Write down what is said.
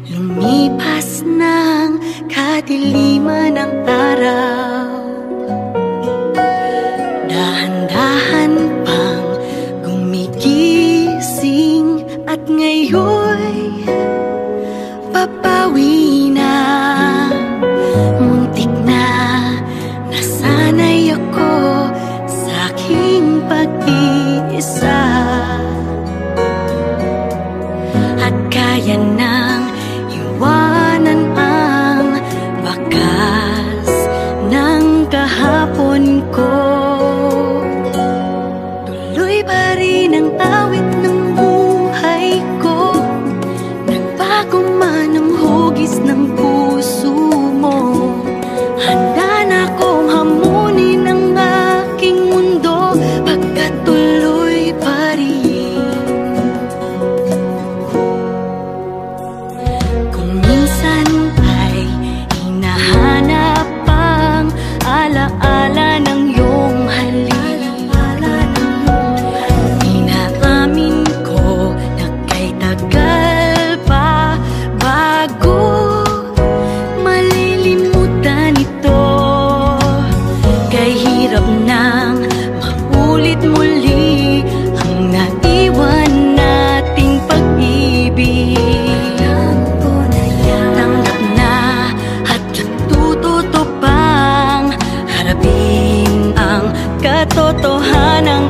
Lumipas ng kadiliman ng araw, dahan-dahan pang gumigising, at ngayon'y papawi na. Muntik na nasanay ako sa aking pag-iisa, at kaya nang iwanan ang bakas ng kahapon ko. Tuloy pa rin ang awit ng buhay ko, nagbago man ang hugis ng puso mo. Handa na akong hamunin ang aking mundo, pagkat tuloy pa rin. Kung minsan ay hinahanap ang alaala ng iyong halik, inaamin ko na kay tagal pa bago malilimutan ito. Kay hirap nang maulit muli ang naiwan nating pag-ibig. Tanggap na at natututo pang harapin ang katotohanan.